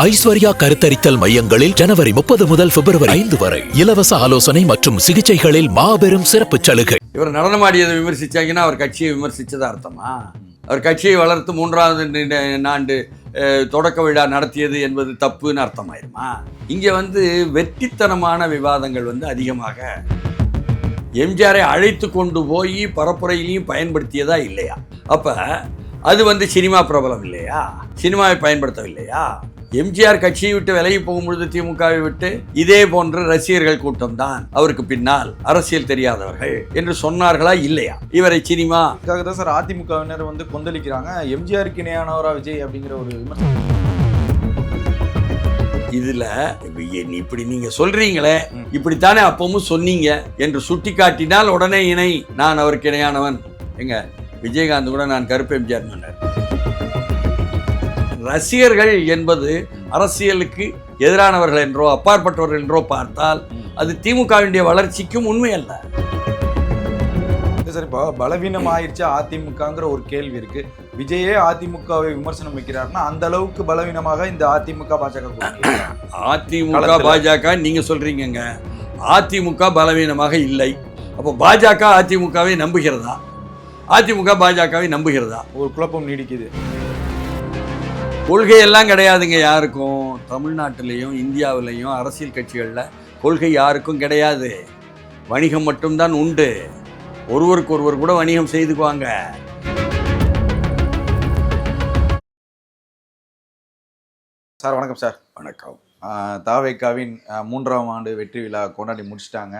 ஐஸ்வர்யா கருத்தரித்தல் மையங்களில் ஜனவரி 30 முதல் பிப்ரவரி 5 வரை இலவச ஆலோசனை மற்றும் சிகிச்சைகளில் மாபெரும் சிறப்பு சலுகை. இவர் நடனமாடியதை விமர்சிச்சாங்கன்னா அவர் கட்சியை விமர்சிச்சதா அர்த்தமா? அவர் கட்சியை வளர்த்து 3வது ஆண்டு தொடக்க விழா நடத்தியது என்பது தப்புன்னு அர்த்தமாயிருமா? இங்கே வெற்றித்தனமான விவாதங்கள் அதிகமாக எம்ஜிஆரை அழைத்து கொண்டு போய் பரப்புரையிலையும் பயன்படுத்தியதா இல்லையா? அப்போ அது சினிமா பிரபலம் இல்லையா? சினிமாவை பயன்படுத்தவில்லையா? எம்ஜிஆர் கட்சியை விட்டு விலகி போகும்பொழுது திமுகவை விட்டு இதே போன்ற ரசிகர்கள் கூட்டம் தான் அவருக்கு பின்னால் அரசியல் தெரியாதவர்கள் என்று சொன்னார்களா இல்லையா? இவரை சினிமா தான் சார் அதிமுகவினர் கொந்தளிக்கிறாங்க. எம்ஜிஆருக்கு இணையானவரா விஜய் அப்படிங்கிற ஒரு விமர்சனம். இதுல இப்படி நீங்க சொல்றீங்களே, இப்படித்தானே அப்பவும் சொன்னீங்க என்று சுட்டி காட்டினால் உடனே இணை, நான் அவருக்கு இணையானவன். எங்க விஜயகாந்த் கூட நான் கருப்பு எம்ஜிஆர் சொன்னார். ரசிகர்கள் என்பது அரசியலுக்கு எதிரானவர்கள் என்றோ அப்பாற்பட்டவர்கள் என்றோ பார்த்தால் அது திமுகவினுடைய வளர்ச்சிக்கும் உண்மை அல்ல. சார் இப்போ பலவீனம் ஆயிடுச்சு அதிமுகங்கிற ஒரு கேள்வி இருக்கு. விஜயே அதிமுகவை விமர்சனம் வைக்கிறாருன்னா அந்த அளவுக்கு பலவீனமாக இந்த அதிமுக பாஜக நீங்க சொல்றீங்க. அதிமுக பலவீனமாக இல்லை. அப்போ பாஜக அதிமுகவை நம்புகிறதா? அதிமுக பாஜகவை நம்புகிறதா? ஒரு குழப்பம் நீடிக்குது. கொள்கையெல்லாம் கிடையாதுங்க யாருக்கும். தமிழ்நாட்டிலையும் இந்தியாவிலையும் அரசியல் கட்சிகளில் கொள்கை யாருக்கும் கிடையாது. வணிகம் மட்டும்தான் உண்டு. ஒருவருக்கு ஒருவர் கூட வணிகம் செய்துக்குவாங்க. சார் வணக்கம். சார் வணக்கம். தாவேக்காவின் 3ஆம் ஆண்டு வெற்றி விழா கொண்டாடி முடிச்சிட்டாங்க.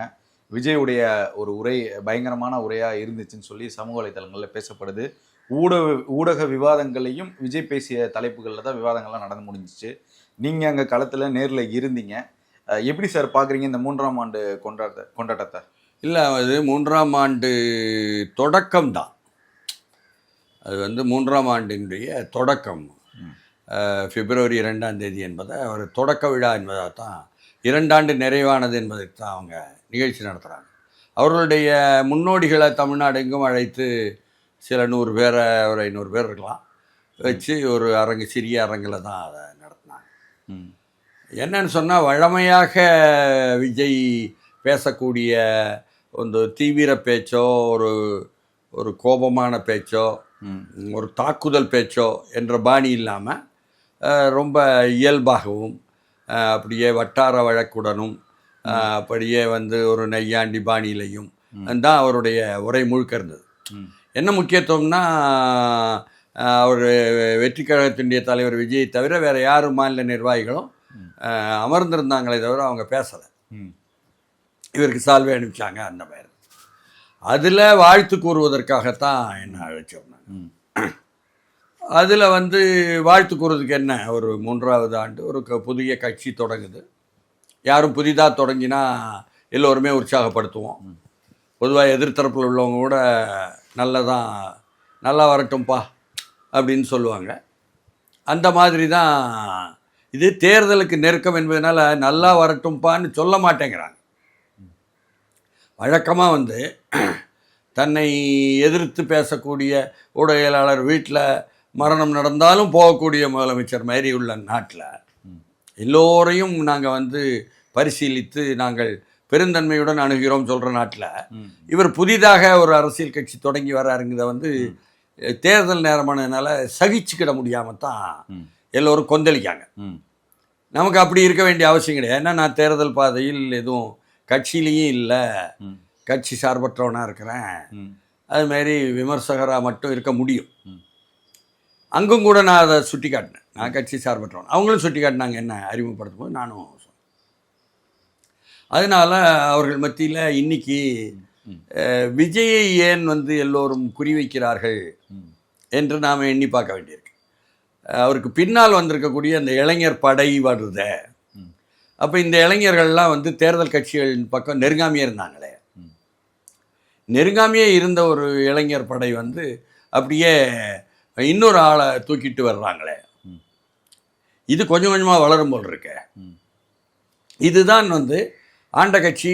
விஜயுடைய ஒரு உரை பயங்கரமான உரையாக இருந்துச்சுன்னு சொல்லி சமூக வலைதளங்களில் பேசப்படுது. ஊடக விவாதங்களையும் விஜய் பேசிய தலைப்புகளில் தான் விவாதங்கள்லாம் நடந்து முடிஞ்சிச்சு. நீங்கள் அங்கே களத்தில் நேரில் இருந்தீங்க. எப்படி சார் பார்க்குறீங்க இந்த 3ஆம் ஆண்டு கொண்டாட்டத்தை? இல்லை, அது 3ஆம் ஆண்டு தொடக்கம் தான். அது 3ஆம் ஆண்டினுடைய தொடக்கம். பிப்ரவரி 2ஆம் தேதி என்பதை ஒரு தொடக்க விழா என்பதாக தான், 2 ஆண்டு நிறைவானது என்பதற்கு தான் அவங்க நிகழ்ச்சி நடத்துகிறாங்க. அவர்களுடைய முன்னோடிகளை தமிழ்நாடு எங்கும் அழைத்து சில 100 பேரை, ஒரு 500 பேர் இருக்கலாம் வச்சு ஒரு சிறிய அரங்கில் தான் அதை நடத்தினாங்க. என்னன்னு சொன்னால், வழமையாக விஜய் பேசக்கூடிய தீவிர பேச்சோ, ஒரு கோபமான பேச்சோ, ஒரு தாக்குதல் பேச்சோ என்ற பாணி இல்லாமல் ரொம்ப இயல்பாகவும் அப்படியே வட்டார வழக்குடனும் அப்படியே ஒரு நையாண்டி பாணியிலையும் தான் அவருடைய உரை முழுக்க இருந்தது. என்ன முக்கியத்துவம்னா, அவர் வெற்றி கழகத்தினுடைய தலைவர் விஜயை தவிர வேறு யாரும் மாநில நிர்வாகிகளும் அமர்ந்திருந்தாங்களே தவிர அவங்க பேசலை. இவருக்கு சால்வை அனுப்பிச்சாங்க. அந்த மாதிரி அதில் வாழ்த்து கூறுவதற்காகத்தான் என்ன அழைச்சோம். அதில் வாழ்த்து கூறுவதுக்கு என்ன, ஒரு 3வது ஆண்டு ஒரு புதிய கட்சி தொடங்குது. யாரும் புதிதாக தொடங்கினா எல்லோருமே உற்சாகப்படுத்துவோம். பொதுவாக எதிர்த்தரப்பில் உள்ளவங்க கூட நல்லா வரட்டும்பா அப்படின்னு சொல்லுவாங்க. அந்த மாதிரி தான் இது. தேர்தலுக்கு நெருக்கம் என்பதனால நல்லா வரட்டும்பான்னு சொல்ல மாட்டேங்கிறாங்க. வழக்கமாக தன்னை எதிர்த்து பேசக்கூடிய ஊடகவியலாளர் வீட்டில் மரணம் நடந்தாலும் போகக்கூடிய முதலமைச்சர் மாதிரி உள்ள நாட்டில் எல்லோரையும் நாங்கள் பரிசீலித்து நாங்கள் பெருந்தன்மையுடன் அணுகிறோம் சொல்கிற நாட்டில் இவர் புதிதாக ஒரு அரசியல் கட்சி தொடங்கி வராருங்கிறத தேர்தல் நேரமானதுனால சகிச்சுக்கிட முடியாமல் தான் எல்லோரும் கொந்தளிக்காங்க. நமக்கு அப்படி இருக்க வேண்டிய அவசியம் கிடையாது. ஏன்னா நான் தேர்தல் பாதையில் எதுவும் கட்சியிலையும் இல்லை, கட்சி சார்பற்றவனாக இருக்கிறேன். அதுமாரி விமர்சகராக மட்டும் இருக்க முடியும். அங்கும் கூட நான் அதை சுட்டி காட்டினேன். நான் கட்சி சார்பற்றவன். அவங்களும் சுட்டி காட்டினாங்க என்ன அறிமுகப்படுத்தும் போது. நானும் அதனால் அவர்கள் மத்தியில் இன்னைக்கு விஜயை ஏன் எல்லோரும் குறிவைக்கிறார்கள் என்று நாம் எண்ணி பார்க்க வேண்டியிருக்கு. அவருக்கு பின்னால் வந்திருக்கக்கூடிய அந்த இளைஞர் படை வருத. அப்போ இந்த இளைஞர்கள்லாம் தேர்தல் கட்சிகளின் பக்கம் நெருங்காமையே இருந்தாங்களே. நெருங்காமையே இருந்த ஒரு இளைஞர் படை அப்படியே இன்னொரு ஆளை தூக்கிட்டு வர்றாங்களே. இது கொஞ்சம் கொஞ்சமாக வளரும் போல் இருக்க. இதுதான் ஆண்ட கட்சி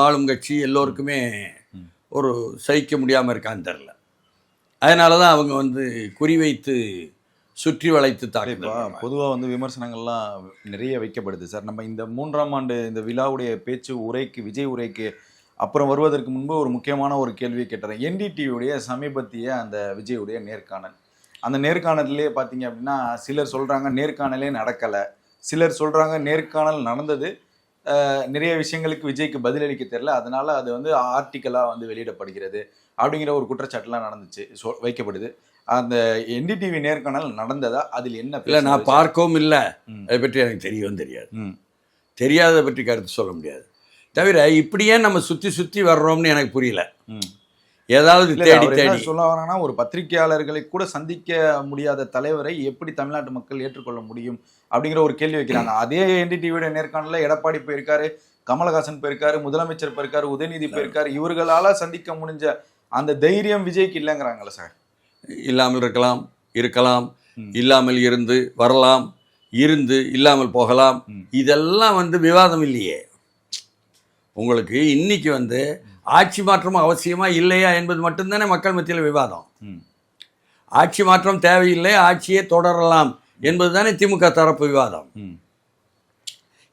ஆளும் கட்சி எல்லோருக்குமே ஒரு சகிக்க முடியாமல் இருக்கான்னு தெரில. அதனால தான் அவங்க குறிவைத்து சுற்றி வளைத்து தாக்குதல். பொதுவாக வந்து விமர்சனங்கள்லாம் நிறைய வைக்கப்படுது சார். நம்ம இந்த 3ஆம் ஆண்டு இந்த விழாவுடைய பேச்சு உரைக்கு, விஜய் உரைக்கு அப்புறம் வருவதற்கு முன்பு ஒரு முக்கியமான ஒரு கேள்வியை கேட்டுறேன். என்டிடிவியுடைய சமீபத்திய அந்த விஜயுடைய நேர்காணல், அந்த நேர்காணல்லே பார்த்தீங்க அப்படின்னா சிலர் சொல்கிறாங்க நேர்காணலே நடக்கலை, சிலர் சொல்கிறாங்க நேர்காணல் நடந்தது, நிறைய விஷயங்களுக்கு விஜய்க்கு பதிலளிக்க தெரியல, அதனால அது வந்து ஆர்டிக்கலாக வந்து வெளியிடப்படுகிறது அப்படிங்கிற ஒரு குற்றச்சாட்டுலாம் நடந்துச்சு, வைக்கப்படுது. அந்த என்டிடிவி நேர்காணல் நடந்ததா, அதில் என்ன? இல்லை, நான் பார்க்கவும் இல்லை, அதை பற்றி எனக்கு தெரியவும் தெரியாது. தெரியாததை பற்றி கருத்து சொல்ல முடியாது. தவிர இப்படியே நம்ம சுற்றி சுற்றி வர்றோம்னு எனக்கு புரியல. ஏதாவது தேடி தேடி சொல்ல வராங்கன்னா, ஒரு பத்திரிகையாளர்களை கூட சந்திக்க முடியாத தலைவரை எப்படி தமிழ்நாட்டு மக்கள் ஏற்றுக்கொள்ள முடியும் அப்படிங்கிற ஒரு கேள்வி வைக்கிறாங்க. அதே என்டிடிவியோட நேர்காணல எடப்பாடி போயிருக்காரு, கமலஹாசன் போயிருக்காரு, முதலமைச்சர் போயிருக்காரு, உதயநிதி போயிருக்காரு. இவர்களால சந்திக்க முடிஞ்ச அந்த தைரியம் விஜய்க்கு இல்லைங்கிறாங்களே சார். இல்லாமல் இருக்கலாம், இல்லாமல் இருந்து வரலாம், இருந்து இல்லாமல் போகலாம். இதெல்லாம் வந்து விவாதம் இல்லையே. உங்களுக்கு இன்னைக்கு வந்து ஆட்சி மாற்றம் அவசியமா இல்லையா என்பது மட்டும்தானே மக்கள் மத்தியில் விவாதம். ஆட்சி மாற்றம் தேவையில்லை, ஆட்சியே தொடரலாம் என்பது தானே திமுக தரப்பு விவாதம்.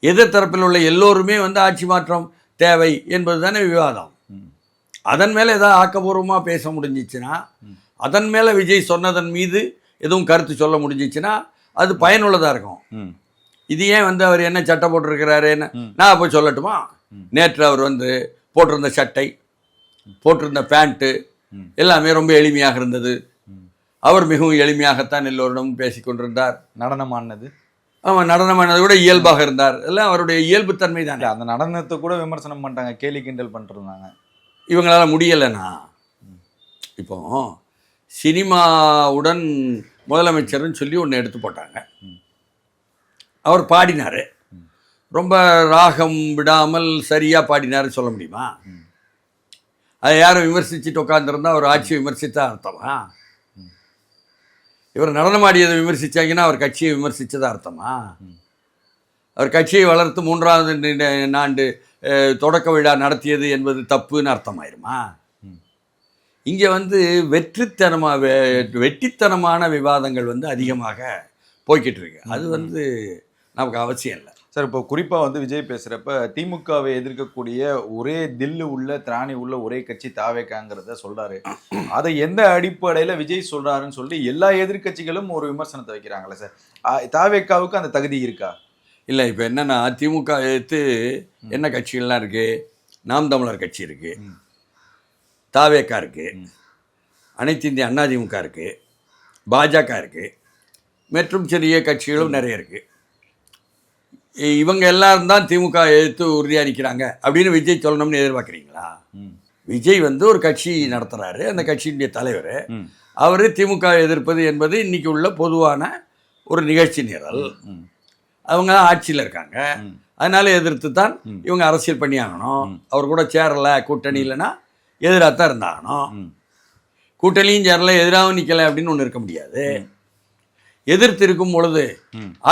எதிர்த்தரப்பில் உள்ள எல்லோருமே வந்து ஆட்சி மாற்றம் தேவை என்பது தானே விவாதம். அதன் மேலே ஏதாவது ஆக்கப்பூர்வமாக பேச முடிஞ்சிச்சுன்னா, அதன் மேலே விஜய் சொன்னதன் மீது எதுவும் கருத்து சொல்ல முடிஞ்சிச்சுன்னா அது பயனுள்ளதாக இருக்கும். இது ஏன் வந்து அவர் என்ன சட்டை போட்டிருக்கிறாரு, என்ன நான் போய் சொல்லட்டுமா? நேற்று அவர் வந்து போட்டிருந்த சட்டை, போட்டிருந்த பேண்ட்டு எல்லாமே ரொம்ப எளிமையாக இருந்தது. அவர் மிகவும் எளிமையாகத்தான் எல்லோரிடமும் பேசிக்கொண்டிருந்தார். நடனமானது, ஆமாம், நடனமானது கூட இயல்பாக இருந்தார். எல்லாம் அவருடைய இயல்புத்தன்மை தானே. அந்த நடனத்தை கூட விமர்சனம் பண்ணிட்டாங்க, கேலி கிண்டல் பண்ணிருந்தாங்க. இவங்களால முடியலைண்ணா. இப்போ சினிமாவுடன் முதலமைச்சர்னு சொல்லி ஒன்று எடுத்து போட்டாங்க. அவர் பாடினார், ரொம்ப ராகம் விடாமல் சரியாக பாடினாருன்னு சொல்ல முடியுமா? அதை யாரும் விமர்சிச்சுட்டு உட்காந்துருந்தா அவர் ஆட்சியை விமர்சித்தா அர்த்தமா? இவர் நடனமாடியதை விமர்சித்தாங்கன்னா அவர் கட்சியை விமர்சித்ததா அர்த்தமா? அவர் கட்சியை வளர்த்து 3ஆவது ஆண்டு தொடக்க விழா நடத்தியது என்பது தப்புன்னு அர்த்தமாயிருமா? இங்கே வந்து வெற்றித்தனமான விவாதங்கள் வந்து அதிகமாக போய்கிட்டு இருக்கு. அது வந்து நமக்கு அவசியம் இல்லை சார். இப்போ குறிப்பாக வந்து விஜய் பேசுகிறப்ப திமுகவை எதிர்க்கக்கூடிய ஒரே தில்லு உள்ள திராணி உள்ள ஒரே கட்சி தாவேக்காங்கிறத சொல்கிறாரு. அதை எந்த அடிப்படையில் விஜய் சொல்கிறாருன்னு சொல்லி எல்லா எதிர்கட்சிகளும் ஒரு விமர்சனத்தை வைக்கிறாங்களே சார். தாவேக்காவுக்கு அந்த தகுதி இருக்கா? இல்லை, இப்போ என்னென்னா திமுக எடுத்து என்ன கட்சிகள்லாம் இருக்குது? நாம் தமிழர் கட்சி இருக்குது, தாவேக்கா இருக்குது, அனைத்து இந்திய அண்ணா திமுக இருக்குது, பாஜக இருக்குது, மற்றும் சிறிய கட்சிகளும் நிறைய இருக்குது. இவங்க எல்லாரும் தான் திமுக எதிர்த்து உறுதியாக நிற்கிறாங்க அப்படின்னு விஜய் சொல்லணும்னு எதிர்பார்க்குறீங்களா? விஜய் வந்து ஒரு கட்சி நடத்துகிறாரு, அந்த கட்சியினுடைய தலைவர். அவர் திமுக எதிர்ப்பது என்பது இன்றைக்கி உள்ள பொதுவான ஒரு நிகழ்ச்சி நிரல். அவங்க தான் ஆட்சியில் இருக்காங்க, அதனால எதிர்த்து தான் இவங்க அரசியல் பண்ணி ஆகணும். அவர் கூட சேரலை, கூட்டணி இல்லைன்னா எதிராக தான் இருந்தாகணும். கூட்டணியும் சேரலை, எதிராகவும் நிற்கலை அப்படின்னு ஒன்று இருக்க முடியாது. எதிர்த்து இருக்கும் பொழுது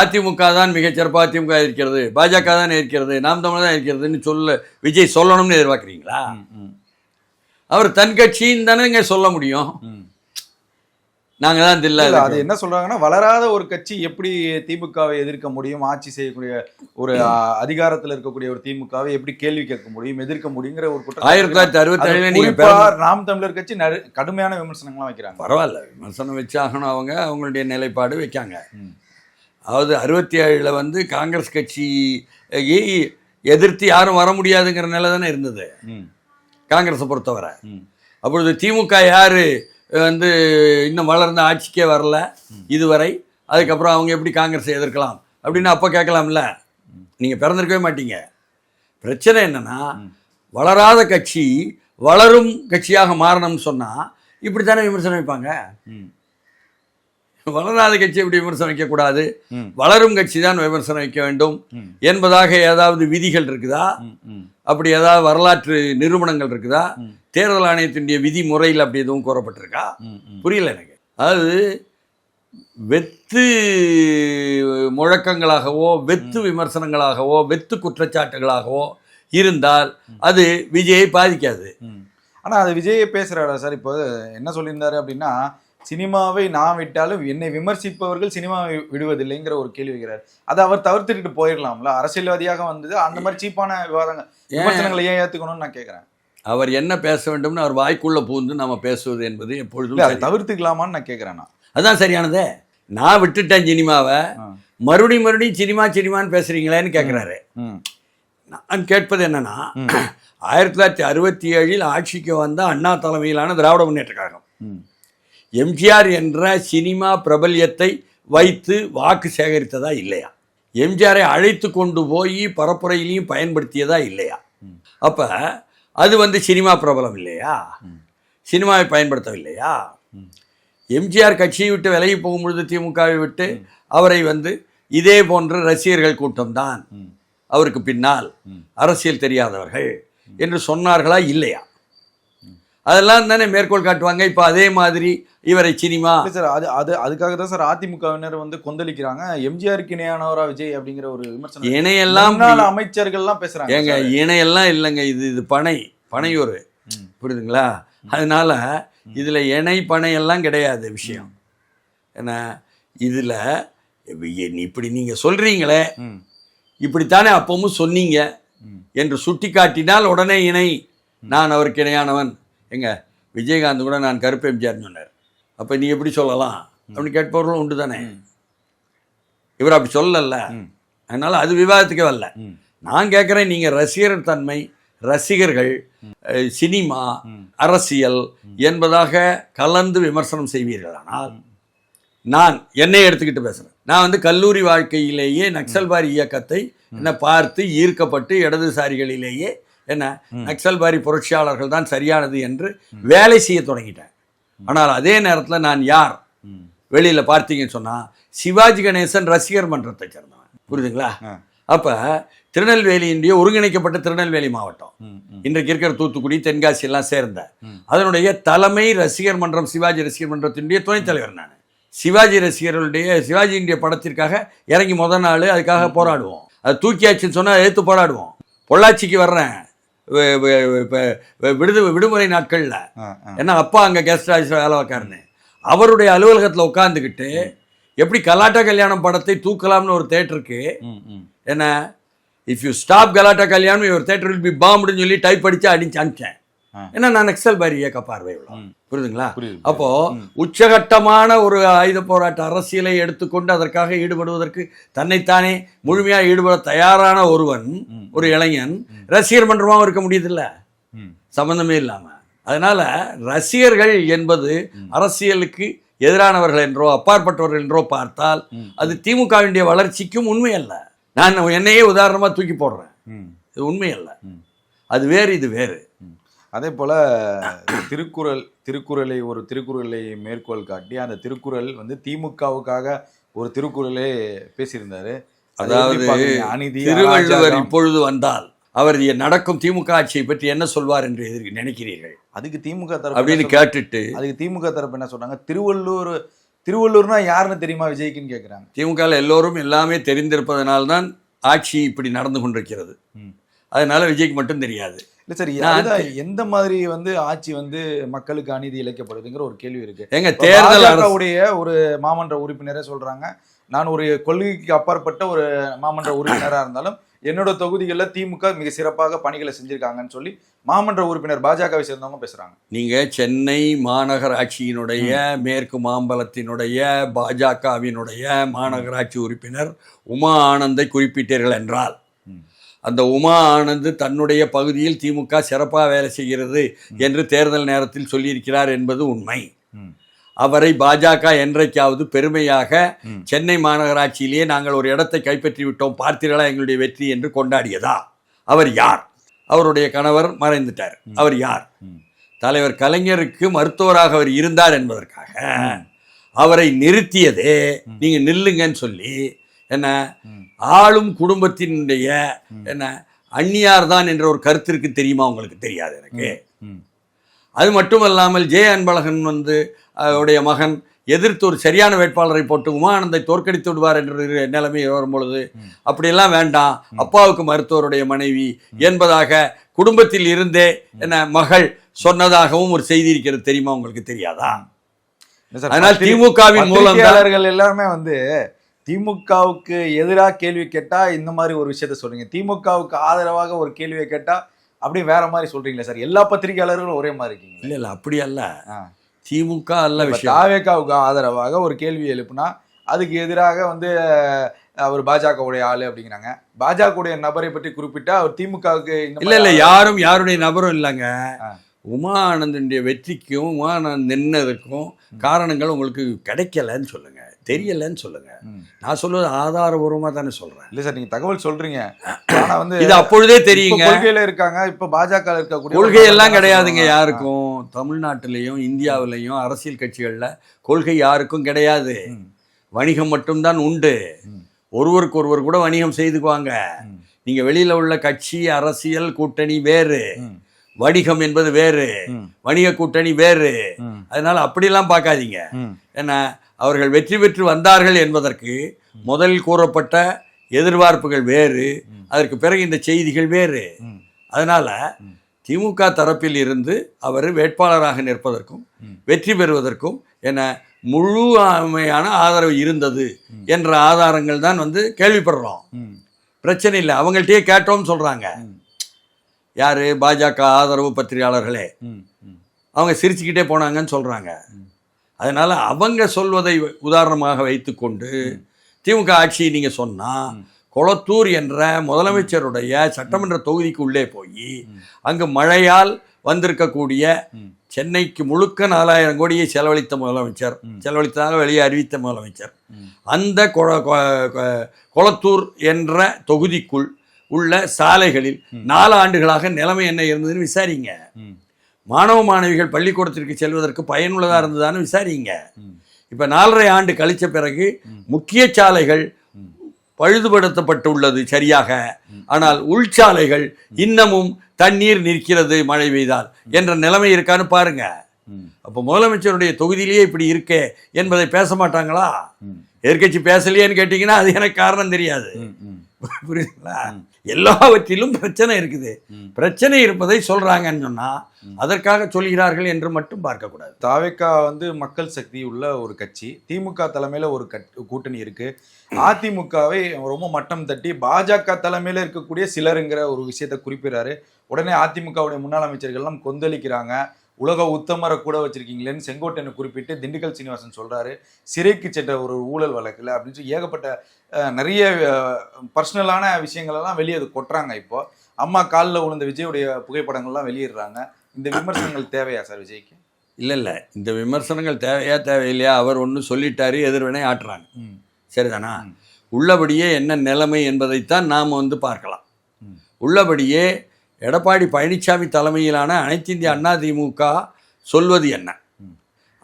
அதிமுக தான் மிகச்சிறப்பாக அதிமுக இருக்கிறது, பாஜக தான் இருக்கிறது, நாம் தமிழர் தான் இருக்கிறதுன்னு சொல்ல விஜய் சொல்லணும்னு எதிர்பார்க்குறீங்களா? அவர் தன் கட்சின்னு தானே சொல்ல முடியும். நாங்கள் தான் இல்லை. அது என்ன சொல்றாங்கன்னா, வளராத ஒரு கட்சி எப்படி திமுகவை எதிர்க்க முடியும், ஆட்சி செய்யக்கூடிய ஒரு அதிகாரத்தில் இருக்கக்கூடிய ஒரு திமுகவை எப்படி கேள்வி கேட்க முடியும், எதிர்க்க முடியுங்கிற ஒரு குற்றம் 1967 நாம் தமிழர் கட்சி கடுமையான விமர்சனங்கள்லாம் வைக்கிறாங்க. பரவாயில்ல, விமர்சனம் வச்சாகணும், அவங்களுடைய நிலைப்பாடு வைக்காங்க. அதாவது 67 வந்து காங்கிரஸ் கட்சியை எதிர்த்து யாரும் வர முடியாதுங்கிற நிலை தானே இருந்தது காங்கிரஸை பொறுத்தவரை. அப்பொழுது திமுக யாரு வந்து இன்னும் வளர்ந்த ஆட்சிக்கே வரல இதுவரை, அதுக்கப்புறம் அவங்க எப்படி காங்கிரஸை எதிர்க்கலாம் அப்படின்னு அப்போ கேட்கலாம்ல. நீங்கள் பிறந்திருக்கவே மாட்டீங்க. பிரச்சனை என்னன்னா, வளராத கட்சி வளரும் கட்சியாக மாறணும்னு சொன்னால் இப்படி தானே விமர்சனம் வைப்பாங்க. வளராத கட்சி எப்படி விமர்சனம் வைக்கக்கூடாது, வளரும் கட்சி தான் விமர்சனம் வைக்க வேண்டும் என்பதாக ஏதாவது விதிகள் இருக்குதா? அப்படி ஏதாவது வரலாற்று நிறுவனங்கள் இருக்குதா? தேர்தல் ஆணையத்தினுடைய விதிமுறையில் அப்படி எதுவும் கூறப்பட்டிருக்கா? புரியல எனக்கு. அதாவது வெத்து முழக்கங்களாகவோ வெத்து விமர்சனங்களாகவோ வெத்து குற்றச்சாட்டுகளாகவோ இருந்தால் அது விஜயை பாதிக்காது. ஆனால் அது விஜயை பேசுகிறாரா சார்? இப்போ என்ன சொல்லியிருந்தாரு அப்படின்னா, சினிமாவை நான் விட்டாலும் என்னை விமர்சிப்பவர்கள் சினிமாவை விடுவதில்லைங்கிற ஒரு கேள்வி வைக்கிறார். அதை அவர் தவிர்த்துட்டு போயிடலாம்ல. அரசியல்வாதியாக வந்தது அந்த மாதிரி சீப்பான விமர்சனங்களை ஏன் ஏத்துக்கணும்னு நான் கேட்கிறேன். அவர் என்ன பேச வேண்டும்னு அவர் வாய்க்குள்ள பூந்து நம்ம பேசுவது என்பது எப்பொழுதும் அதை தவிர்த்துக்கலாமான்னு நான் கேட்கிறேன். அதான் சரியானதே. நான் விட்டுட்டேன் சினிமாவை, மறுபடியும் சினிமான்னு பேசுறீங்களேன்னு கேட்கிறாரு. நான் கேட்பது என்னன்னா, 1967 ஆட்சிக்கு வந்த அண்ணா தலைமையிலான திராவிட முன்னேற்ற கழகம் எம்ஜிஆர் என்ற சினிமா பிரபல்யத்தை வைத்து வாக்கு சேகரித்ததா இல்லையா? எம்ஜிஆரை அழைத்து கொண்டு போய் பரப்புரையிலையும் பயன்படுத்தியதா இல்லையா? அப்போ அது சினிமா பிரபலம் இல்லையா? சினிமாவை பயன்படுத்தவில்லையா? எம்ஜிஆர் கட்சியை விட்டு விலகி போகும்பொழுது திமுகவை விட்டு அவரை இதே போன்ற ரசிகர்கள் கூட்டம்தான் அவருக்கு பின்னால் அரசியல் தெரியாதவர்கள் என்று சொன்னார்களா இல்லையா? அதெல்லாம் தானே மேற்கோள் காட்டுவாங்க. இப்போ அதே மாதிரி இவரை சினிமா சார் அதுக்காக தான் சார் அதிமுகவினர் கொந்தளிக்கிறாங்க. எம்ஜிஆருக்கு இணையானவரா விஜய் அப்படிங்கிற ஒரு விமர்சனம் இணையெல்லாம் அமைச்சர்கள்லாம் பேசுறாங்க. ஏங்க இணையெல்லாம் இல்லைங்க, இது பனையூர், புரியுதுங்களா? அதனால இதுல இணை பனையெல்லாம் கிடையாது விஷயம். ஏன்னா இதுல இப்படி நீங்க சொல்றீங்களே, இப்படித்தானே அப்பவும் சொன்னீங்க என்று சுட்டி காட்டினால் உடனே இணை, நான் அவருக்கு இணையானவன். எங்க விஜயகாந்த் கூட நான் கருப்பு எம்ஜிஆர்னு சொன்னார். அப்போ நீ எப்படி சொல்லலாம் அப்படின்னு கேட்பவர்களும் உண்டு தானே. இவர் அப்படி சொல்லல, அதனால அது விவாதத்துக்கே வரல. நான் கேட்குறேன், நீங்கள் ரசிகர் தன்மை, ரசிகர்கள், சினிமா, அரசியல் என்பதாக கலந்து விமர்சனம் செய்வீர்களானால், நான் என்னை எடுத்துக்கிட்டு பேசுகிறேன். நான் கல்லூரி வாழ்க்கையிலேயே நக்சல்பாரி இயக்கத்தை பார்த்து ஈர்க்கப்பட்டு இடதுசாரிகளிலேயே நக்சல்பாரி புரட்சியாளர்கள் தான் சரியானது என்று வேலை செய்ய தொடங்கிட்டேன். ஆனால் அதே நேரத்தில் நான் யார் வெளியில் பார்த்தீங்கன்னு சொன்னால், சிவாஜி கணேசன் ரசிகர் மன்றத்தை சேர்ந்தவன், புரியுதுங்களா? அப்போ திருநெல்வேலியினுடைய ஒருங்கிணைக்கப்பட்ட திருநெல்வேலி மாவட்டம், இன்றைக்கு இருக்கிற தூத்துக்குடி, தென்காசி எல்லாம் சேர்ந்த அதனுடைய தலைமை ரசிகர் மன்றம், சிவாஜி ரசிகர் மன்றத்தினுடைய துணைத் தலைவர் நான். சிவாஜி சிவாஜியினுடைய படத்திற்காக இறங்கி முதல் நாள் அதுக்காக போராடுவோம். அது தூக்கியாச்சுன்னு சொன்னால் எதிர்த்து போராடுவோம். பொள்ளாச்சிக்கு வர்றேன் விடுமுறை நாட்களில், ஏன்னா அப்பா அங்கே கெஸ்ட் ஆஃபீஸில் வேலை வைக்காருன்னு, அவருடைய அலுவலகத்தில் உட்காந்துக்கிட்டு எப்படி கலாட்டா கல்யாணம் படத்தை தூக்கலாம்னு ஒரு தேட்டருக்கு, என்ன இஃப் யூ ஸ்டாப் கலாட்டா கல்யாணம் யுவர் தேட்டர் வில் பி பாம்ப்டுன்னு சொல்லி டைப் அடித்து அனுப்பிச்சேன். ஏன்னா நான் நக்சல்பாரி இயக்க பார்வை உள்ள, புரியுதுங்களா? அப்போ உச்சகட்டமான ஒரு ஆயுத போராட்ட அரசியலை எடுத்துக்கொண்டு அதற்காக ஈடுபடுவதற்கு தன்னைத்தானே முழுமையாக ஈடுபட தயாரான ஒரு இளைஞன் ரசிகர் மன்றமாகவும் இருக்க முடியுதில்ல, சம்பந்தமே இல்லாம. அதனால ரசிகர்கள் என்பது அரசியலுக்கு எதிரானவர்கள் என்றோ அப்பாற்பட்டவர்கள் என்றோ பார்த்தால் அது திமுகவினுடைய வளர்ச்சிக்கும் உண்மை அல்ல. நான் என்னையே உதாரணமா தூக்கி போடுறேன், இது உண்மை அல்ல, அது வேறு, இது வேறு. அதே போல திருக்குறளை மேற்கோள் காட்டி அந்த திருக்குறள் திமுகவுக்காக ஒரு திருக்குறளே பேசியிருந்தாரு. அதாவது திருவள்ளுவர் இப்பொழுது வந்தால் அவர் நடக்கும் திமுக ஆட்சியை பற்றி என்ன சொல்வார் என்று நினைக்கிறீர்கள்? அதுக்கு திமுக தரப்பு அப்படின்னு கேட்டுட்டு அதுக்கு திமுக தரப்பு என்ன சொன்னாங்க, திருவள்ளூர்னா யாருன்னு தெரியுமா விஜய்க்குன்னு கேட்குறாங்க. திமுக எல்லோரும் எல்லாமே தெரிந்திருப்பதனால்தான் ஆட்சி இப்படி நடந்து கொண்டிருக்கிறது. அதனால விஜய்க்கு மட்டும் தெரியாது. இல்லை சரி, எந்த மாதிரி ஆட்சி மக்களுக்கு அநீதி இழைக்கப்படுதுங்கிற ஒரு கேள்வி இருக்கு. எங்க தேர்தல் ஒரு மாமன்ற உறுப்பினரே சொல்றாங்க, நான் ஒரு கொள்கைக்கு அப்பாற்பட்ட ஒரு மாமன்ற உறுப்பினராக இருந்தாலும் என்னோட தொகுதிகளில் திமுக மிக சிறப்பாக பணிகளை செஞ்சிருக்காங்கன்னு சொல்லி மாமன்ற உறுப்பினர் பாஜகவை சேர்ந்தவங்க பேசுறாங்க. நீங்க சென்னை மாநகராட்சியினுடைய மேற்கு மாம்பலத்தினுடைய பாஜகவினுடைய மாநகராட்சி உறுப்பினர் உமா ஆனந்தை குறிப்பிட்டீர்கள் என்றால், அந்த உமா ஆனந்த் தன்னுடைய பகுதியில் திமுக சிறப்பாக வேலை செய்கிறது என்று தேர்தல் நேரத்தில் சொல்லியிருக்கிறார் என்பது உண்மை. அவரை பாஜக என்றைக்காவது பெருமையாக சென்னை மாநகராட்சியிலேயே நாங்கள் ஒரு இடத்தை கைப்பற்றி விட்டோம், பார்த்தீர்களா எங்களுடைய வெற்றி என்று கொண்டாடியதா? அவர் யார்? அவருடைய கணவர் மறைந்துட்டார். அவர் யார்? தலைவர் கலைஞருக்கு மருத்துவராக அவர் இருந்தார் என்பதற்காக அவரை நிறுத்தியதே நீங்க நில்லுங்கன்னு சொல்லி, என்ன ஆளும் குடும்பத்தினுடைய என்ன அந்நியார் தான் என்ற ஒரு கருத்திற்கு தெரியுமா? உங்களுக்கு தெரியாது. எனக்கு அது மட்டுமல்லாமல் ஜே அன்பழகன் அவருடைய மகன் எதிர்த்து ஒரு சரியான வேட்பாளரை போட்டு உமானந்தை தோற்கடித்து விடுவார் என்ற நிலைமை வரும்பொழுது அப்படியெல்லாம் வேண்டாம், அப்பாவுக்கு மருத்துவருடைய மனைவி என்பதாக குடும்பத்தில் இருந்தே என்ன மகள் சொன்னதாகவும் ஒரு செய்தி இருக்கிறது, தெரியுமா? உங்களுக்கு தெரியாதா? அதனால் திமுகவின் மூலம் பத்திரிகையாளர்கள் எல்லாமே வந்து திமுகவுக்கு எதிராக கேள்வி கேட்டா இந்த மாதிரி ஒரு விஷயத்த சொல்றீங்க, திமுகவுக்கு ஆதரவாக ஒரு கேள்வியை கேட்டா அப்படியே வேற மாதிரி சொல்றீங்களா சார்? எல்லா பத்திரிகையாளர்களும் ஒரே மாதிரி இருக்கீங்க? இல்ல அப்படி அல்ல. திமுக அல்ல விஷயம். தாவேகாவுக்கு ஆதரவாக ஒரு கேள்வி எழுப்புனா அதுக்கு எதிராக வந்து அவர் பாஜகவுடைய ஆளு அப்படிங்கிறாங்க. பாஜகவுடைய நபரை பற்றி குறிப்பிட்டா அவர் திமுகவுக்கு இல்ல யாரும் யாருடைய நபரும் இல்லைங்க. உமா ஆனந்தனுடைய வெற்றிக்கும் உமா ஆனந்த் நின்னதுக்கும் காரணங்கள் உங்களுக்கு கிடைக்கலன்னு சொல்லுங்க, தெரியலன்னு சொல்லுங்க. நான் சொல்றது ஆதாரபூர்வமா தானே சொல்றேன். இல்ல சார், நீங்க தகவல் சொல்றீங்க, ஆனா வந்து இது அப்பொழுதே தெரியுங்க. கொள்கையில இருக்காங்க, இப்ப பாஜக இருக்கக்கூடிய கொள்கை எல்லாம் கிடையாதுங்க யாருக்கும். தமிழ்நாட்டிலையும் இந்தியாவிலையும் அரசியல் கட்சிகள்ல கொள்கை யாருக்கும் கிடையாது. வணிகம் மட்டும்தான் உண்டு. ஒருவருக்கு ஒருவர் கூட வணிகம் செய்துக்குவாங்க. நீங்க வெளியில உள்ள கட்சி அரசியல் கூட்டணி வேறு, வணிகம் என்பது வேறு, வணிக கூட்டணி வேறு. அதனால அப்படிலாம் பார்க்காதீங்க. ஏன்னா அவர்கள் வெற்றி பெற்று வந்தார்கள் என்பதற்கு முதலில் கூறப்பட்ட எதிர்பார்ப்புகள் வேறு, அதற்கு பிறகு இந்த செய்திகள் வேறு. அதனால திமுக தரப்பில் இருந்து அவர் வேட்பாளராக நிற்பதற்கும் வெற்றி பெறுவதற்கும் என முழுமையான ஆதரவு இருந்தது என்ற ஆதாரங்கள் தான் வந்து கேள்விப்படுறோம். பிரச்சனை இல்லை, அவங்கள்ட்டயே கேட்டோம்னு சொல்றாங்க. யாரு? பாஜக ஆதரவு பத்திரிகையாளர்களே. அவங்க சிரிச்சுக்கிட்டே போனாங்கன்னு சொல்றாங்க. அதனால அவங்க சொல்வதை உதாரணமாக வைத்துக்கொண்டு திமுக ஆட்சி நீங்க சொன்னா, கொளத்தூர் என்ற முதலமைச்சருடைய சட்டமன்ற தொகுதிக்கு உள்ளே போய் அங்கு மழையால் வந்திருக்கக்கூடிய சென்னைக்கு முழுக்க 4000 கோடியை செலவழித்த முதலமைச்சர், செலவழித்ததாக வெளியே அறிவித்த முதலமைச்சர், அந்த கொளத்தூர் என்ற தொகுதிக்குள் உள்ள சாலைகளில் 4 ஆண்டுகளாக நிலைமை என்ன இருந்ததுன்னு விசாரிங்க. மாணவ மாணவிகள் பள்ளிக்கூடத்திற்கு செல்வதற்கு பயனுள்ளதா இருந்ததான்னு விசாரிங்க. இப்ப 4.5 ஆண்டு கழிச்ச பிறகு முக்கிய சாலைகள் பழுதுபடுத்தப்பட்டுள்ளது சரியாக, ஆனால் உள்சாலைகள் இன்னமும் தண்ணீர் நிற்கிறது மழை பெய்தால் என்ற நிலைமை இருக்கான்னு பாருங்க. அப்போ முதலமைச்சருடைய தொகுதியிலேயே இப்படி இருக்கே என்பதை பேச மாட்டாங்களா? எதிர்கட்சி பேசலையேன்னு கேட்டீங்கன்னா அது எனக்கு காரணம் தெரியாது. புரியுதுங்களா? எல்லாவற்றிலும் பிரச்சனை இருக்குது. பிரச்சனை இருப்பதை சொல்றாங்கன்னு சொன்னா அதற்காக சொல்கிறார்கள் என்று மட்டும் பார்க்க கூடாது. தாவேகா வந்து மக்கள் சக்தி உள்ள ஒரு கட்சி, திமுக தலைமையில ஒரு கூட்டணி இருக்கு. அதிமுகவை ரொம்ப மட்டம் தட்டி பாஜக தலைமையில இருக்கக்கூடிய சிலருங்கிற ஒரு விஷயத்தை குறிப்பிடுறாரு. உடனே அதிமுகவுடைய முன்னாள் அமைச்சர்கள்லாம் கொந்தளிக்கிறாங்க. உலக உத்தமரை கூட வச்சிருக்கீங்களேன்னு செங்கோட்டையனை குறிப்பிட்டு திண்டுக்கல் சீனிவாசன் சொல்றாரு. சிறைக்கு சென்ற ஒரு ஊழல் வழக்குல அப்படின்னு சொல்லி ஏகப்பட்ட நிறைய பர்சனலான விஷயங்கள் எல்லாம் வெளியே கொட்டுறாங்க. இப்போ அம்மா காலில் விழுந்த விஜயுடைய புகைப்படங்கள்லாம் வெளியிடுறாங்க. இந்த விமர்சனங்கள் தேவையா சார் விஜய்க்கு? இல்லை, இந்த விமர்சனங்கள் தேவையா தேவையில்லையா? அவர் ஒன்று சொல்லிட்டாரு, எதிர்வினை ஆட்டுறாங்க. சரிதானா? உள்ளபடியே என்ன நிலைமை என்பதைத்தான் நாம் வந்து பார்க்கலாம். உள்ளபடியே எடப்பாடி பழனிசாமி தலைமையிலான அனைத்திந்திய அண்ணா திமுக சொல்வது என்ன?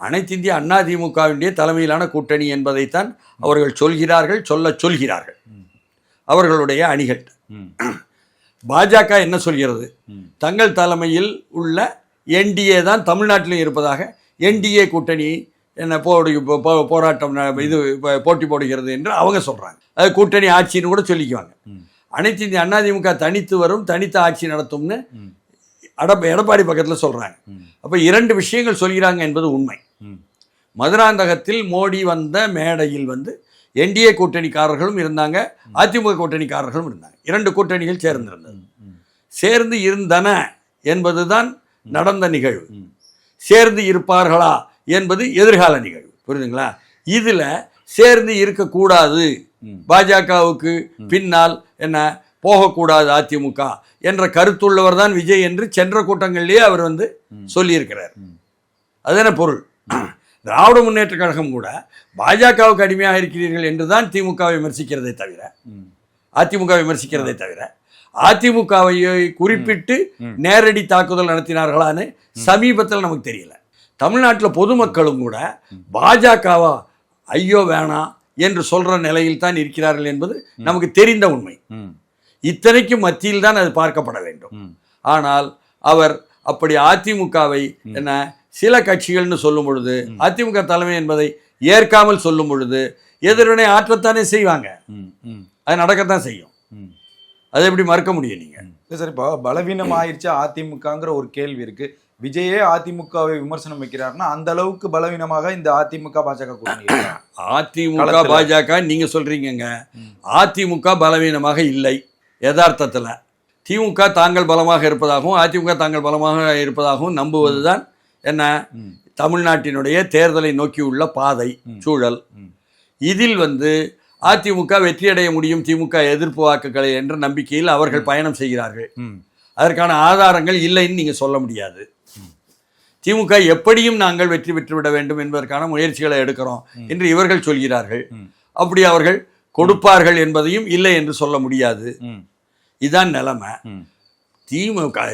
அனைத்திந்திய அண்ணா திமுகவினுடைய தலைமையிலான கூட்டணி என்பதைத்தான் அவர்கள் சொல்கிறார்கள், சொல்கிறார்கள் அவர்களுடைய அணிகள். பாஜக என்ன சொல்கிறது? தங்கள் தலைமையில் உள்ள என்டிஏ தான் தமிழ்நாட்டிலும் இருப்பதாக என்டிஏ கூட்டணி என்ன போராட்டம் இது போட்டி போடுகிறது என்று அவங்க சொல்றாங்க. அது கூட்டணி ஆட்சின்னு கூட சொல்லிக்குவாங்க. அனைத்து இந்திய அண்ணா திமுக தனித்து வரும், தனித்த ஆட்சி நடத்தும்னு எடப்பாடி பக்கத்தில் சொல்றாங்க. அப்ப 2 விஷயங்கள் சொல்கிறாங்க என்பது உண்மை. மதுராந்தகத்தில் மோடி வந்த மேடையில் வந்து என்டிஏ கூட்டணிக்காரர்களும் இருந்தாங்க, அதிமுக கூட்டணிக்காரர்களும் இருந்தாங்க. 2 கூட்டணிகள் சேர்ந்திருந்தது. சேர்ந்து இருந்தன என்பதுதான் நடந்த நிகழ்வு. சேர்ந்து இருப்பார்களா என்பது எதிர்கால நிகழ்வு. புரியுதுங்களா? இதுல சேர்ந்து இருக்கக்கூடாது, பாஜகவுக்கு பின்னால் என்ன போகக்கூடாது அதிமுக என்ற கருத்துள்ளவர் தான் விஜய் என்று சென்ற கூட்டங்களிலேயே அவர் வந்து சொல்லியிருக்கிறார். அதுதான பொருள். திராவிட முன்னேற்ற கழகம் கூட பாஜகவுக்கு அடிமையாக இருக்கிறீர்கள் என்றுதான் திமுகவை விமர்சிக்கிறதை தவிர, அதிமுக விமர்சிக்கிறதை தவிர, அதிமுகவை குறிப்பிட்டு நேரடி தாக்குதல் நடத்தினார்களான்னு சமீபத்தில் நமக்கு தெரியல. தமிழ்நாட்டில் பொதுமக்களும் கூட பாஜகவா ஐயோ வேணாம் என்று சொல்ற நிலையில் தான் இருக்கிறார்கள் என்பது நமக்கு தெரிந்த உண்மை. இத்தனைக்கும் மத்தியில் தான் அது பார்க்கப்பட வேண்டும். ஆனால் அவர் அப்படி அதிமுகவை என்ன சில கட்சிகள்னு சொல்லும் பொழுது, அதிமுக தலைமை என்பதை ஏற்காமல் சொல்லும் பொழுது எதிர்வினை ஆற்றத்தானே செய்வாங்க. அது நடக்கத்தான் செய்யும். அதை எப்படி மறுக்க முடியும் நீங்க? சார், இப்போ பலவீனம் ஆயிடுச்சா அதிமுகங்கிற ஒரு கேள்வி இருக்கு. விஜயே அதிமுகவை விமர்சனம் வைக்கிறாருன்னா அந்த அளவுக்கு பலவீனமாக இந்த அதிமுக பாஜக கூட்டணி இருக்கா? அதிமுக பாஜக நீங்க சொல்றீங்கங்க, அதிமுக பலவீனமாக இல்லை. யதார்த்தத்தில் திமுக தாங்கள் பலமாக இருப்பதாகவும் அதிமுக தாங்கள் பலமாக இருப்பதாகவும் நம்புவதுதான் என்ன தமிழ்நாட்டினுடைய தேர்தலை நோக்கியுள்ள பாதை சூழல். இதில் அதிமுக வெற்றியடைய முடியும் திமுக எதிர்ப்பு வாக்குகளை என்ற நம்பிக்கையில் அவர்கள் பயணம் செய்கிறார்கள். அதற்கான ஆதாரங்கள் இல்லைன்னு நீங்க சொல்ல முடியாது. திமுக எப்படியும் நாங்கள் வெற்றி பெற்றுவிட வேண்டும் என்பதற்கான முயற்சிகளை எடுக்கிறோம் என்று இவர்கள் சொல்கிறார்கள். அப்படி அவர்கள் கொடுப்பார்கள் என்பதையும் இல்லை என்று சொல்ல முடியாது. இதுதான் நிலைமை.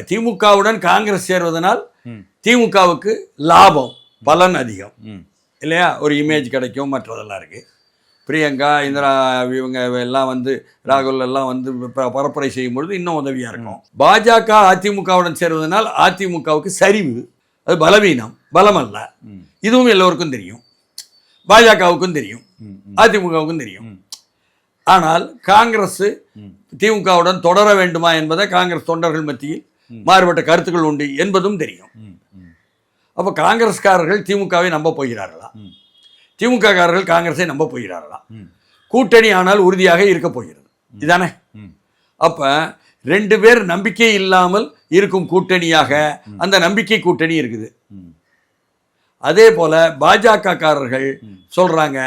திமுகவுடன் காங்கிரஸ் சேர்வதனால் திமுகவுக்கு லாபம், பலன் அதிகம் இல்லையா? ஒரு இமேஜ் கிடைக்கும், மற்றதெல்லாம் இருக்கு. பிரியங்கா, இந்திரா இவங்க எல்லாம் ராகுல் எல்லாம் பரப்புரை செய்யும் பொழுது இன்னும் உதவியா இருக்கும். பாஜக அதிமுகவுடன் சேர்வதனால் அதிமுகவுக்கு சரிவு, அது பலவீனம், பலம் அல்ல. இதுவும் எல்லோருக்கும் தெரியும், பாஜகவுக்கும் தெரியும், அதிமுகவுக்கும் தெரியும். ஆனால் காங்கிரஸ் திமுகவுடன் தொடர வேண்டுமா என்பதை காங்கிரஸ் தொண்டர்கள் மத்தியில் மாறுபட்ட கருத்துக்கள் உண்டு என்பதும் தெரியும். அப்ப காங்கிரஸ்காரர்கள் திமுகவை நம்ப போகிறார்களா? திமுக காரர்கள் காங்கிரஸை நம்ப போகிறார்களா? கூட்டணி ஆனால் உறுதியாக இருக்க போகிறது, இதானே? அப்ப ரெண்டு பேர் நம்பிக்கை இல்லாமல் இருக்கும் கூட்டணியாக அந்த நம்பிக்கை கூட்டணி இருக்குது. அதே போல பாஜக காரர்கள் சொல்றாங்க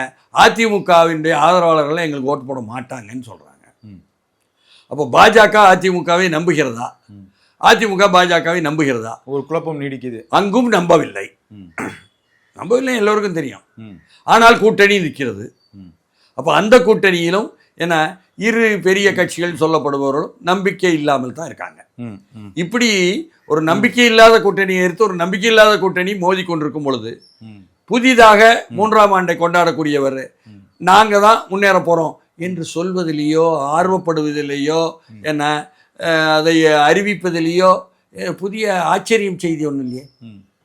அதிமுகவினுடைய ஆதரவாளர்கள் எங்களுக்கு ஓட்டு போட மாட்டாங்கன்னு சொல்றாங்க. அப்போ பாஜக அதிமுகவை நம்புகிறதா, அதிமுக பாஜகவை நம்புகிறதா? ஒரு குழப்பம் நீடிக்குது. அங்கும் நம்பவில்லை, நம்பவில்லை எல்லோருக்கும் தெரியும். ஆனால் கூட்டணி நிற்கிறது. அப்போ அந்த கூட்டணியிலும் என்ன இரு பெரிய கட்சிகள் சொல்லப்படுபவர்களும் நம்பிக்கை இல்லாமல் தான் இருக்காங்க. இப்படி ஒரு நம்பிக்கை இல்லாத கூட்டணியை எடுத்து ஒரு நம்பிக்கை இல்லாத கூட்டணி மோதி கொண்டிருக்கும் பொழுது புதிதாக 3ஆம் ஆண்டை கொண்டாடக்கூடியவர் நாங்க தான் முன்னேற போறோம் என்று சொல்வதிலேயோ ஆர்வப்படுவதிலேயோ என்ன அதை அறிவிப்பதிலேயோ புதிய ஆச்சரியம் செய்தி ஒன்றும் இல்லையே.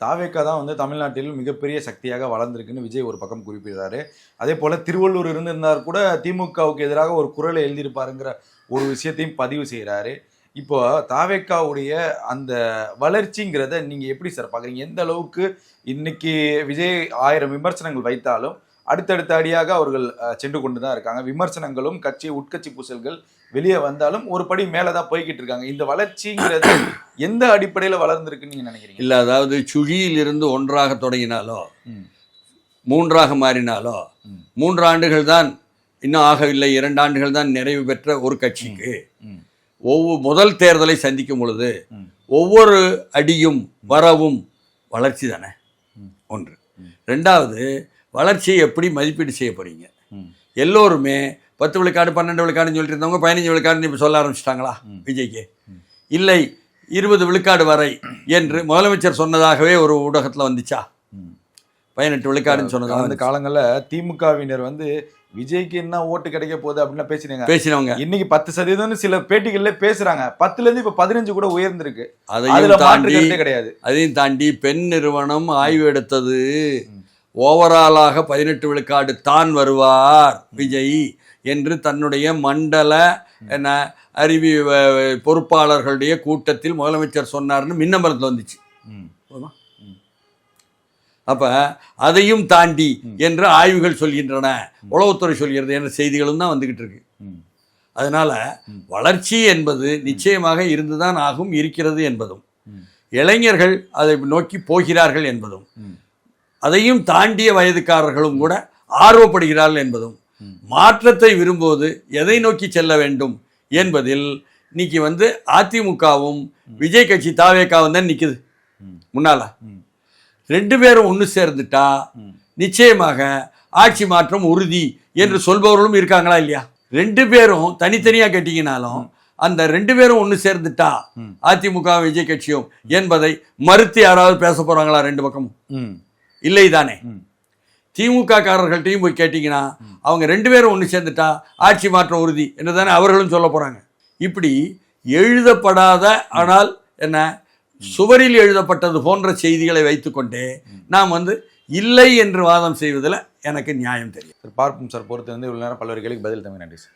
தாவேக்கா தான் தமிழ்நாட்டில் மிகப்பெரிய சக்தியாக வளர்ந்திருக்குன்னு விஜய் ஒரு பக்கம் குறிப்பிடுறாரு. அதே போல திருவள்ளூர் இருந்திருந்தார் கூட திமுகவுக்கு எதிராக ஒரு குரலை எழுதியிருப்பாருங்கிற ஒரு விஷயத்தையும் பதிவு செய்கிறாரு. இப்போ தாவேக்காவுடைய அந்த வளர்ச்சிங்கிறத நீங்க எப்படி சார் பாக்குறீங்க? எந்த அளவுக்கு இன்னைக்கு விஜய் 1000 விமர்சனங்கள் வைத்தாலும் அடுத்தடுத்த அடியாக அவர்கள் சென்று கொண்டு தான் இருக்காங்க. விமர்சனங்களும் கட்சி உட்கட்சி பூசல்கள் வெளியே வந்தாலும் ஒரு படி மேலதான் போய்கிட்டு இருக்காங்க. இந்த வளர்ச்சிங்கிறது எந்த அடிப்படையில வளர்ந்துருக்குன்னு நீங்க நினைக்கிறீங்க? இல்ல, அதாவது சுழியில் இருந்து ஒன்றாக தொடங்கினாலோ 3ஆக மாறினாலோ 3 ஆண்டுகள் தான் இன்னும் ஆகவில்லை, 2 ஆண்டுகள் தான் நிறைவு பெற்ற ஒரு கட்சிக்கு முதல் தேர்தலை சந்திக்கும் பொழுது ஒவ்வொரு அடியும் வரவும் வளர்ச்சி தானே ஒன்று. 2வது, வளர்ச்சியை எப்படி மதிப்பீடு செய்ய போறீங்க? எல்லோருமே 10 விழுக்காடு 12 விழுக்காடுன்னு சொல்லிட்டு இருந்தவங்க 15 விழுக்காடுன்னு இப்போ சொல்ல ஆரம்பிச்சிட்டாங்களா விஜய்க்கு? இல்லை, 20 விழுக்காடு வரை என்று முதலமைச்சர் சொன்னதாகவே ஒரு ஊடகத்தில் வந்துச்சா? 18 விழுக்காடுன்னு சொன்னதாக அந்த காலங்களில் திமுகவினர் விஜய்க்கு என்ன ஓட்டு கிடைக்க போகுது அப்படின்னு பேசினவங்க இன்னைக்கு 10% சில பேட்டிகள்ல பேசுறாங்க. 10ல இப்ப 15 கூட உயர்ந்திருக்கு. அதையும் தாண்டி பெண் நிறுவனம் ஆய்வு எடுத்தது ஓவராலாக 18 விழுக்காடு தான் வருவார் விஜய் என்று தன்னுடைய மண்டல பொறுப்பாளர்களுடைய கூட்டத்தில் முதலமைச்சர் சொன்னார்னு மின்னம்பலத்தில் வந்துச்சு. அப்ப அதையும் தாண்டி என்று ஆய்வுகள் சொல்கின்றன, உளவுத்துறை சொல்கிறது என்ற செய்திகளும் தான் வந்துகிட்டு இருக்கு. அதனால வளர்ச்சி என்பது நிச்சயமாக இருந்துதான் ஆகும், இருக்கிறது என்பதும், இளைஞர்கள் அதை நோக்கி போகிறார்கள் என்பதும், அதையும் தாண்டிய வயதுக்காரர்களும் கூட ஆர்வப்படுகிறார்கள் என்பதும், மாற்றத்தை விரும்புவது எதை நோக்கி செல்ல வேண்டும் என்பதில் இன்னைக்கு அதிமுகவும் விஜய் கட்சி தாவேக்காவும் தான் நிக்குது முன்னால. 2 பேரும் ஒன்று சேர்ந்துட்டா நிச்சயமாக ஆட்சி மாற்றம் உறுதி என்று சொல்பவர்களும் இருக்காங்களா இல்லையா? 2 பேரும் தனித்தனியா கேட்டீங்கனாலும் அந்த 2 பேரும் ஒன்று சேர்ந்துட்டா அதிமுக விஜய் கட்சியும் என்பதை மறுத்து யாராவது பேச போறாங்களா? 2 பக்கமும் இல்லை தானே. திமுக காரர்கள்ட்டையும் போய் கேட்டீங்கன்னா அவங்க 2 பேரும் ஒன்று சேர்ந்துட்டா ஆட்சி மாற்றம் உறுதி என்று தானே அவர்களும் சொல்ல போறாங்க. இப்படி எழுதப்படாத ஆனால் என்ன சுவரில் எழுதப்பட்டது போன்ற செய்திகளை வைத்துக்கொண்டே நாம் இல்லை என்று வாதம் செய்வதில் எனக்கு நியாயம் தெரியும். பார்ப்போம் சார். பொறுத்து இவ்வளவு நேரம் பல்வேறு கேள்விக்கு பதில். நன்றி சார்.